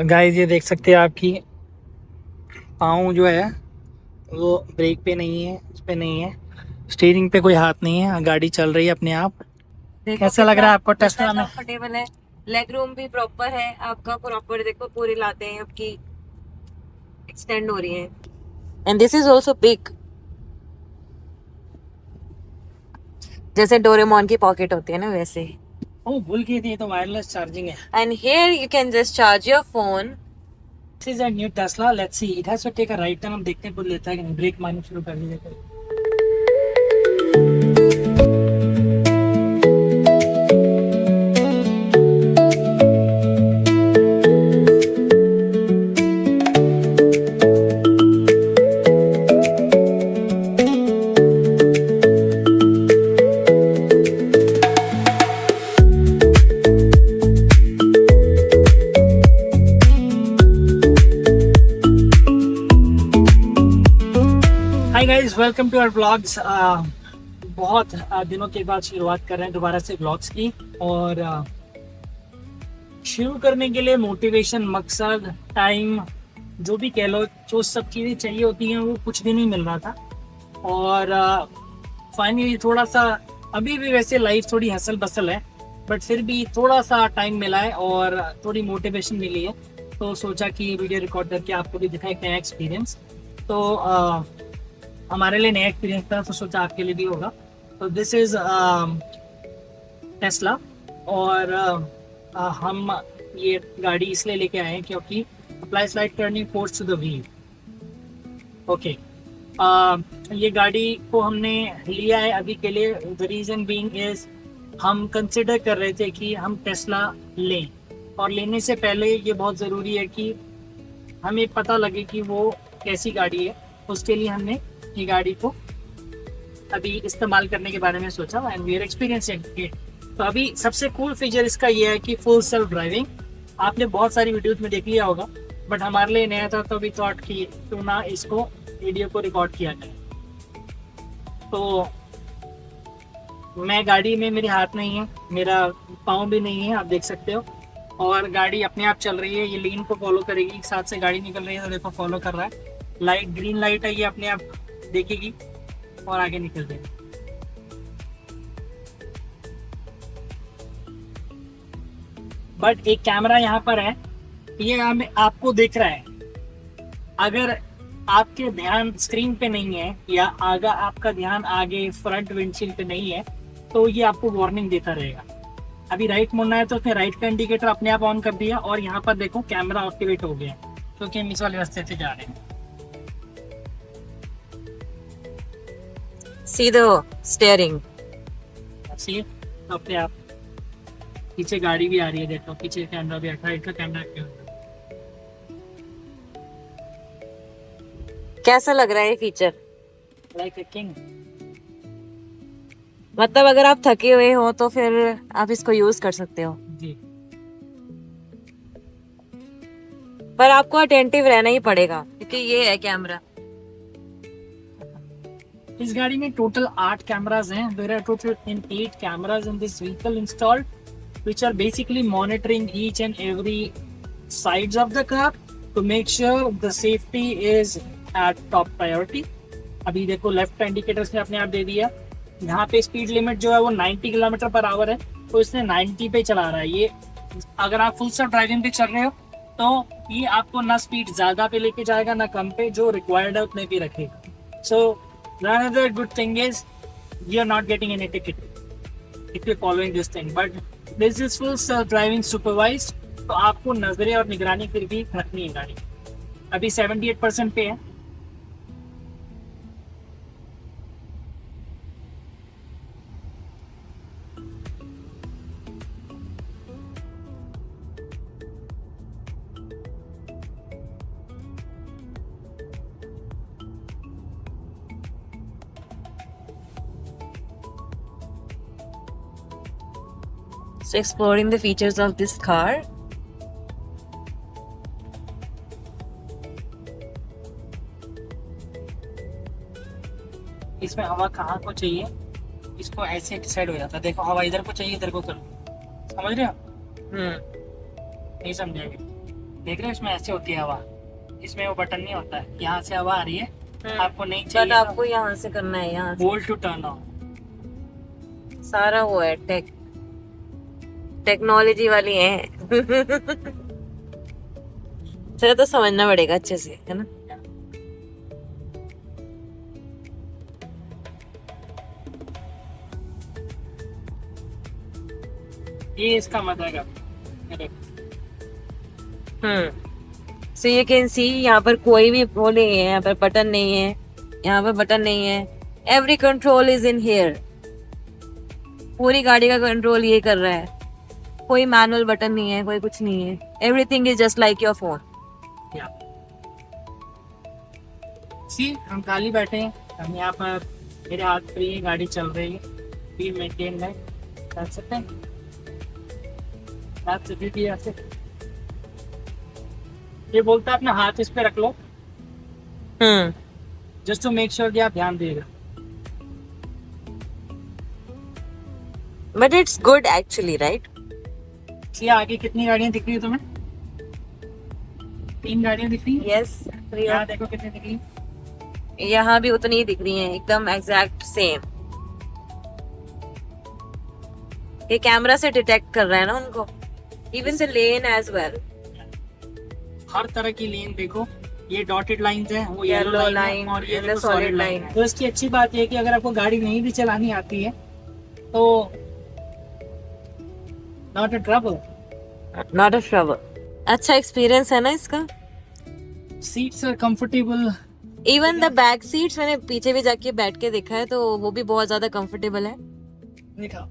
Guys ये देख सकते हैं आपकी पाँव जो है वो ब्रेक पे नहीं है, इस पे नहीं है, स्टीयरिंग पे कोई हाथ नहीं है, गाड़ी चल रही है अपने आप। देखो कैसा लग रहा कितना है आपको कितना टेस्ला में? कंफर्टेबल है। लेग रूम भी प्रॉपर है आपका, प्रॉपर देखो पूरी लाते हैं आपकी एक्सटेंड हो रही है। And this is also big, जैसे डोरेमोन की पॉकेट होती है ना वैसे। ओ भूल गई थी, ये तो वायरलेस चार्जिंग है। And here you can just charge your phone. This is a new Tesla, let's see it has to take a right turn. हम देखते हैं खुद लेता है कि नहीं। ब्रेक मारना शुरू कर दीजिए। Hi guys, welcome to our vlogs. बहुत दिनों के बाद शुरुआत कर रहे हैं दोबारा से व्लॉग्स की। और शुरू करने के लिए मोटिवेशन, मकसद, टाइम, जो भी कह लो, जो सब चीज़ें चाहिए होती हैं वो कुछ भी नहीं मिल रहा था। और फाइनली थोड़ा सा, अभी भी वैसे लाइफ थोड़ी हसल बसल है, बट फिर भी थोड़ा सा टाइम मिला है और थोड़ी मोटिवेशन मिली है। तो सोचा कि वीडियो रिकॉर्ड करके आपको भी दिखाए नया एक्सपीरियंस। तो हमारे लिए नया एक्सपीरियंस था, तो सोचा आपके लिए भी होगा। तो दिस इज टेस्ला। और हम ये गाड़ी इसलिए लेके आए हैं क्योंकि apply slide turning force to the wheel. Okay, ये गाड़ी को हमने लिया है अभी के लिए। द रीज़न बीइंग इज हम कंसिडर कर रहे थे कि हम टेस्ला लें, और लेने से पहले ये बहुत ज़रूरी है कि हमें पता लगे कि वो कैसी गाड़ी है। उसके लिए हमने ये गाड़ी को अभी इस्तेमाल करने के बारे में सोचा and we are experiencing it. तो अभी सबसे कूल फीचर इसका ये है कि फुल सेल्फ ड्राइविंग। आपने बहुत सारी वीडियोस में देख लिया होगा, बट हमारे लिए नया था, तो अभी थॉट कि क्यों ना इसको वीडियो को रिकॉर्ड किया जाए। तो मैं गाड़ी में, मेरे हाथ नहीं है, मेरा पाँव भी नहीं है, आप देख सकते हो। और गाड़ी अपने आप चल रही है, ये लेन को फॉलो करेगी। साथ से गाड़ी निकल रही है तो देखो फॉलो कर रहा है। लाइट, ग्रीन लाइट है, ये अपने आप देखेगी और आगे निकल जाएगी। बट एक कैमरा यहाँ पर है, ये हमें आपको दिख रहा है। अगर आपके ध्यान स्क्रीन पे नहीं है या आगे आपका ध्यान आगे फ्रंट विंडशील्ड पे नहीं है, तो ये आपको वार्निंग देता रहेगा। अभी राइट मुड़ना है तो उसने राइट का इंडिकेटर अपने आप ऑन कर दिया, और यहाँ पर देखो कैमरा एक्टिवेट हो गया क्योंकि हम इस वाले रास्ते से जा रहे हैं। सीधे स्टीयरिंग। सी अपने आप। पीछे गाड़ी भी आ रही है, देखो पीछे कैमरा भी, राइट का कैमरा एक्टिव है। कैसा लग रहा है ये फीचर? Like a king. मतलब अगर आप थके हुए हो तो फिर आप इसको यूज कर सकते हो, जी। पर आपको अटेंटिव रहना ही पड़ेगा क्योंकि ये है कैमरा। इस गाड़ी में टोटल 8 कैमराज हैं। There are total 8 cameras in this vehicle installed, which are basically monitoring each and every sides of the car to make sure the safety is at top priority. अभी देखो left का indicator से अपने आप दे दिया। यहाँ पे स्पीड लिमिट जो है वो 90 किलोमीटर पर आवर है, तो इसने 90 पे चला रहा है। ये अगर आप फुल सेल्फ ड्राइविंग पे चल रहे हो तो ये आपको ना स्पीड ज़्यादा पे लेके जाएगा ना कम पे, जो रिक्वायर्ड है उतने पे रखेगा। सो another good thing is you are not getting any ticket if you're following this thing, but this is full self driving supervised। तो आपको नजरें और निगरानी फिर भी रखनी है। गाड़ी अभी 78% पे है। So exploring the features of this car. इसमें हवा कहाँ को चाहिए, इसको ऐसे डिसाइड हो जाता है। देखो हवा इधर को चाहिए, इधर को करो। समझ रहे हो? नहीं समझेंगे। देख रहे हो इसमें ऐसे होती है हवा, इसमें वो बटन नहीं होता है, यहाँ से हवा आ रही है, आपको नहीं बट चाहिए आपको यहाँ से करना है, यहाँ से बोल्ट टू टर्न ऑन। सारा वो है टेक्नोलॉजी वाली है। चलो तो समझना पड़ेगा अच्छे से, है ना। ये इसका मजा है। सो यू कैन सी यहाँ पर कोई भी वो नहीं है, यहाँ पर बटन नहीं है, यहाँ पर बटन नहीं है। Every control is in here. पूरी गाड़ी का कंट्रोल ये कर रहा है। कोई मैनुअल बटन नहीं है, कोई कुछ नहीं है। Everything is just like your phone. See हम खाली बैठे हैं, हम यहाँ पर, मेरे हाथ फ्री है, गाड़ी चल रही है, स्पीड मेंटेन है, कर सकते हैं। आप सभी भी ऐसे ये बोलता है अपना हाथ इस पे रख लो, जस्ट टू मेक श्योर कि आप ध्यान देगा। But it's good actually, right. See आगे कितनी गाड़ियाँ दिख रही है तुम्हें? 3 गाड़ियाँ दिख रही हैं। यस, यहाँ देखो कितनी दिख रही है। यहाँ भी उतनी ही दिख रही हैं, एकदम एग्जैक्ट सेम। ये कैमरा से डिटेक्ट कर रहा है ना उनको। Even the lane as well, हर तरह की लेन देखो, ये डॉटेड लाइंस हैं, वो Yellow येलो लाइन line और ये and देखो the solid solid line line। है। तो इसकी अच्छी बात ये है कि अगर आपको गाड़ी नहीं भी चलानी आती है तो not a trouble. Not a trouble. अच्छा एक्सपीरियंस है ना इसका। Seats are comfortable. Even the back seats मैंने पीछे भी जाके बैठ के देखा है, तो वो भी बहुत ज्यादा कंफर्टेबल है। देखा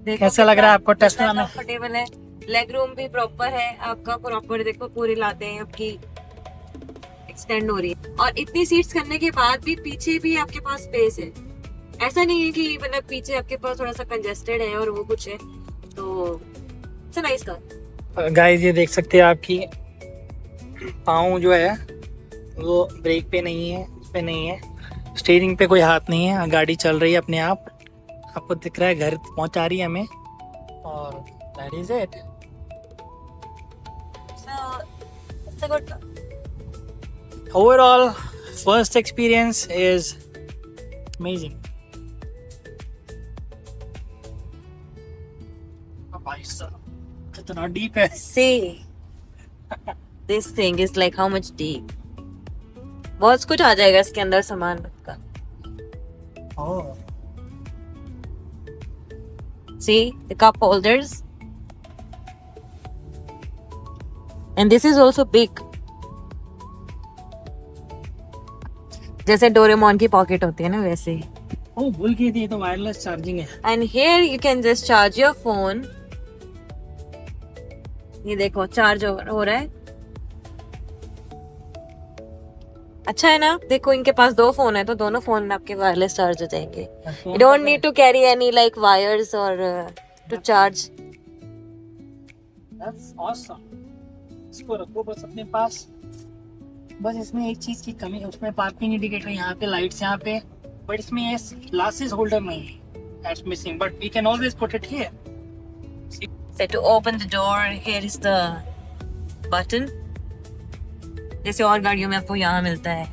देखो कैसा लग रहा है आपको टेस्ला में? कंफर्टेबल है। लेग रूम भी प्रॉपर है आपका, प्रॉपर देखो पूरी लाते हैं आपकी एक्सटेंड हो रही है। और इतनी सीट्स करने के बाद भी पीछे भी आपके पास स्पेस है। ऐसा नहीं है कि मतलब पीछे आपके पास थोड़ा सा कंजेस्टेड है और वो कुछ है, तो it's a nice car. Guys ये देख सकते हैं आपकी पाँव जो है वो ब्रेक पे नहीं है, इस पे नहीं है, स्टीयरिंग पे कोई हाथ नहीं है, गाड़ी चल रही है अपने आप। आपको दिख रहा है घर पहुंचा रही है हमें, और that is it. So, it's a good car. Overall, first experience is amazing. भाई साहब कितना डीप है। See, this thing is like how much deep. बहुत कुछ आ जाएगा इसके अंदर सामान का। Oh. See the cup holders, and this is also big. जैसे डोरेमोन की पॉकेट होती है ना, वैसे ही। Oh, भूल गई थी, ये तो वायरलेस चार्जिंग है। And here you can just charge your phone. ये देखो चार्ज हो रहा है। अच्छा है ना। देखो इनके पास 2 फोन है, तो दोनों फोन में आपके वायरलेस चार्ज हो जाएंगे। You don't need to carry any like wires or to charge. That's awesome. इसको रखो बस अपने पास। बस इसमें एक चीज की कमी है, उसमें पार्किंग इंडिकेटर यहाँ पे, लाइट्स यहाँ पे, बट इसमें ये ग्लासेस होल्डर नहीं है। That's missing, but we can always put it here. So to open the door, here is the button. जैसे और गाड़ियों में आपको यहाँ मिलता है,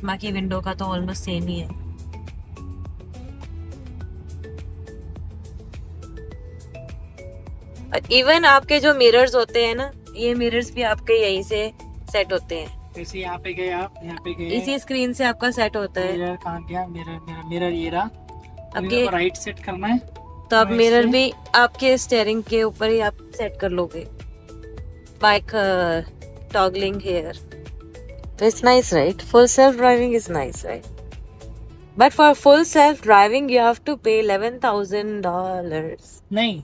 बाकी विंडो का तो ऑलमोस्ट सेम ही है। और इवन आपके जो मिरर्स होते हैं ना, ये मिरर्स भी आपके यहीं से सेट होते हैं। जैसे यहाँ पे गए आप, यहाँ पे गए, इसी स्क्रीन से आपका सेट होता है। मिरर कहाँ गया? मिरर ये रहा। आपके राइट सेट करना है, तो आप right मिरर से। भी आपके स्टीयरिंग के ऊपर ही आप सेट कर लोगे बाइक टॉगलिंग हेयर। तो it's nice, right? Full self driving is nice, right? But for full self driving you have to pay $11,000। नहीं,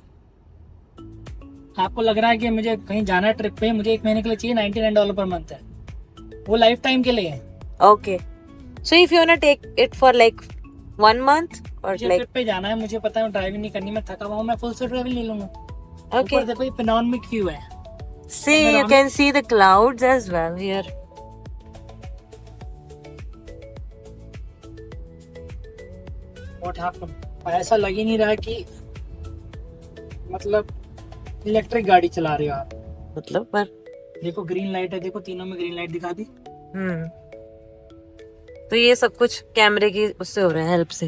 आपको लग रहा है कि मुझे कहीं जाना है ट्रिप पे, मुझे 1 महीने के लिए चाहिए, $99 पर मंथ है, वो लाइफ टाइम के लिए है। Okay, so if you want to take it for like 1 month और मुझे लाइक, ट्रिप पे जाना है, मुझे पता है ड्राइविंग नहीं करनी, मैं थका हुआ हूँ, मैं फुल सेल्फ ड्राइविंग ले लूंगा। ओके, ऊपर देखो ये पेनोरामिक व्यू है। See you can see the clouds as well here. What happened? ऐसा लग ही नहीं रहा कि मतलब इलेक्ट्रिक गाड़ी चला रहे हो आप। मतलब पर देखो ग्रीन लाइट है, देखो तीनों में ग्रीन लाइट दिखा दी। तो ये सब कुछ कैमरे की उससे हो रहा है, हेल्प से।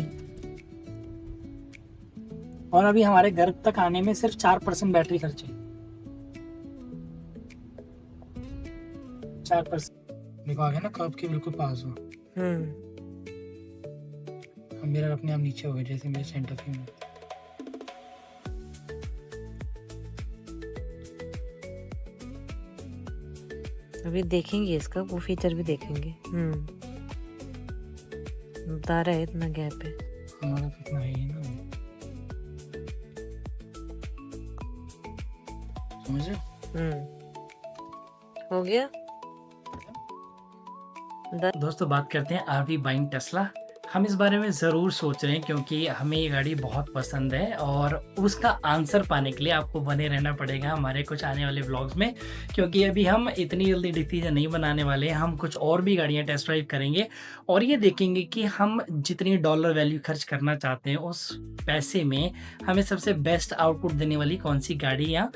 और अभी हमारे घर तक आने में सिर्फ 4% बैटरी खर्च है। 4%। देखो आ गया ना, कर्व के बिल्कुल पास हो। अब मेरा अपने आप नीचे हो गया जैसे मेरे सेंटर फ्रेम में। अभी देखेंगे इसका वो फीचर भी देखेंगे। बता रहा है इतना गैप है। हमारा तो इतना है ही ना, समझ रहे हो? हो गया। दोस्तों बात करते हैं आर वी बाइंग टेस्ला। हम इस बारे में ज़रूर सोच रहे हैं क्योंकि हमें ये गाड़ी बहुत पसंद है और उसका आंसर पाने के लिए आपको बने रहना पड़ेगा हमारे कुछ आने वाले व्लॉग्स में, क्योंकि अभी हम इतनी जल्दी डिसीजन नहीं बनाने वाले हैं। हम कुछ और भी गाड़ियां टेस्ट ड्राइव करेंगे और ये देखेंगे कि हम जितनी डॉलर वैल्यू खर्च करना चाहते हैं उस पैसे में हमें सबसे बेस्ट आउटपुट देने वाली कौन सी गाड़ियाँ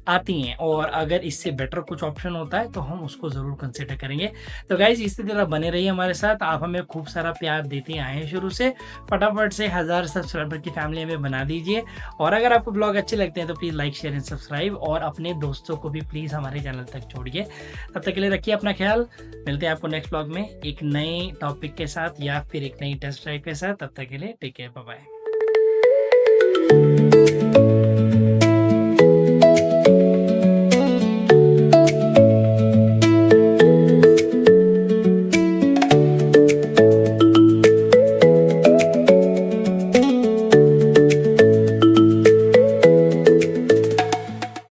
आती हैं, और अगर इससे बेटर कुछ ऑप्शन होता है तो हम उसको ज़रूर कंसिडर करेंगे। तो गाइज इसी तरह बने रहिए हमारे साथ। आप हमें खूब सारा प्यार देते आए हैं शुरू से, फटाफट से 1000 सब्सक्राइबर की फैमिली में बना दीजिए। और अगर आपको ब्लॉग अच्छे लगते हैं तो please like share and subscribe, और अपने दोस्तों को भी प्लीज़ हमारे चैनल तक छोड़िए। तब तक के लिए रखिए अपना ख्याल। मिलते हैं आपको नेक्स्ट ब्लॉग में एक नए टॉपिक के साथ या फिर एक नई टेस्ट ड्राइव के साथ। तब तक के लिए टेक केयर, बाय बाय।